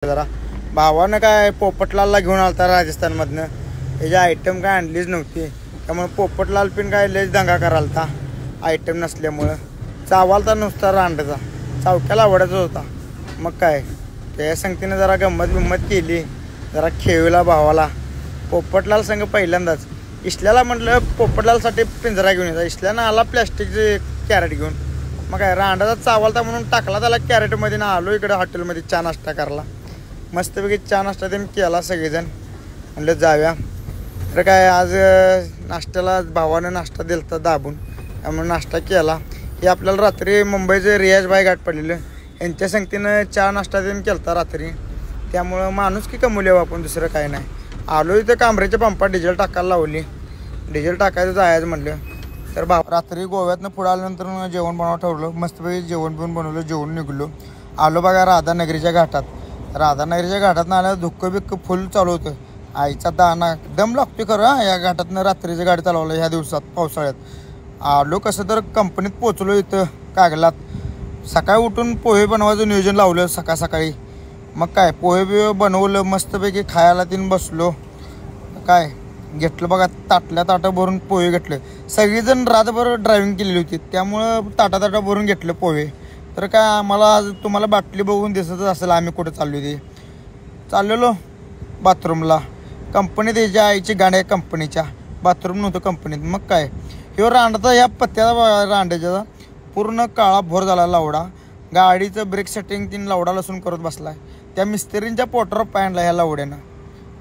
जरा भावानं काय पोपटलालला घेऊन आलता राजस्थानमधनं. त्याची आयटम काय आणलीच नव्हती, त्यामुळे पोपटलाल पण काय लयच दंगा करालता आयटम नसल्यामुळं. चावालता नुसता रांडचा, चावक्याला आवडायचा होता. मग काय त्या संगतीनं जरा गंमत केली, जरा खेळला भावाला. पोपटलाल संग पहिल्यांदाच इशल्याला म्हटलं पोपटलालसाठी पिंजरा घेऊन येतात. इशल्यानं आला प्लॅस्टिकचे कॅरेट घेऊन. मग काय रांडाचा चावलता म्हणून टाकला त्याला कॅरेटमध्ये ना. आलो इकडं हॉटेलमध्ये चहा नाश्ता करायला. मस्तपैकी चहा नाश्ता त्यांनी केला सगळेजण. म्हणलं जाऊया. तर काय आज नाश्त्याला भावानं नाश्ता दिलता दाबून, त्यामुळे नाश्ता केला. हे आपल्याला रात्री मुंबईचे रियाजभाई गाठ पडलेलं यांच्या संगतीनं चहा नाश्ता त्यांनी केला रात्री. त्यामुळं माणूस की कमवले आपण, दुसरं काय नाही. आलो इथं कांबऱ्याच्या पंपात डिझेल टाकायला लावली. डिझेल टाकायचं जायचं म्हटलं. तर रात्री गोव्यातनं पुढं आल्यानंतर जेवण बनवावं ठरवलं. मस्तपैकी जेवण पण बनवलं, जेवण निघलो. आलो बघा राधानगरीच्या घाटात. राधानगरीच्या घाटातनं आल्यावर धुक्कं बिक्कं फुल चालू होतं. आईचा दाना दम लागतो खरं या घाटातनं रात्रीची गाडी चालवलं ह्या दिवसात पावसाळ्यात. आलो कसं तर कंपनीत पोचलो इथं कागलात. सकाळी उठून पोहे बनवायचं नियोजन लावलं सकाळी. मग काय पोहे बिहे बनवलं, मस्तपैकी खायला तीन बसलो. काय घेतलं बघा ताटं भरून पोहे घेतले. सगळीजण रातभर ड्रायव्हिंग केलेली होती, त्यामुळं ताटा भरून घेतलं पोहे. तर काय आम्हाला तुम्हाला बाटली बघून दिसतच असेल आम्ही कुठं चाललेलो बाथरूमला. कंपनीत यायच्या आईची गाडी आहे, कंपनीच्या बाथरूम नव्हतं कंपनीत. मग काय ह्यो रांडाचा ह्या पत्त्याचा रांड्याचा पूर्ण काळा भोर झाला लावडा. गाडीचं ब्रेक सेटिंग तीन लावडा लसून करत बसलाय. त्या मिस्त्रींच्या पोटावर पायणला ह्या लावड्यानं.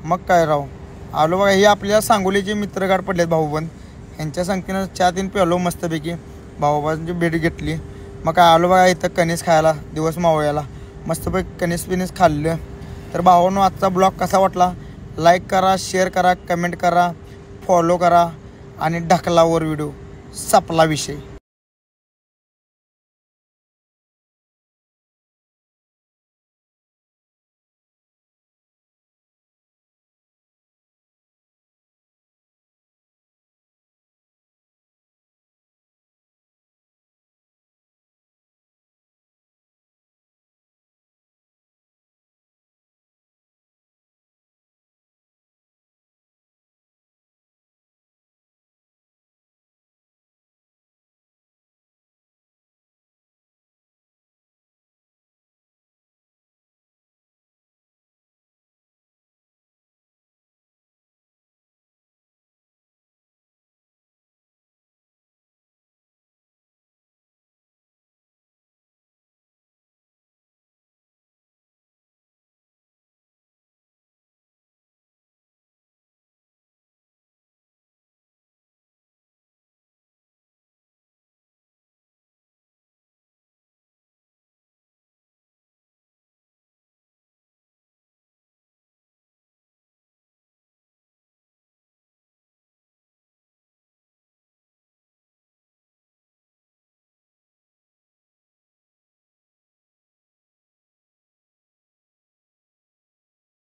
मग काय राव आलो बघा. ही आपल्या सांगोलीचे मित्रगाड पडलेत भाऊबंद. ह्यांच्या संगतीनं चहा तीन प्यालो मस्तपैकी, भाऊबांची भेट घेतली. मग काय आलो बघा इथं कणीस खायला दिवस मावळ्याला. मस्तपैकी कणीस खाल्लं. तर भावांनो आजचा ब्लॉग कसा वाटला लाईक करा, शेअर करा, कमेंट करा, फॉलो करा आणि ढकलावर व्हिडिओ. सपला विषय.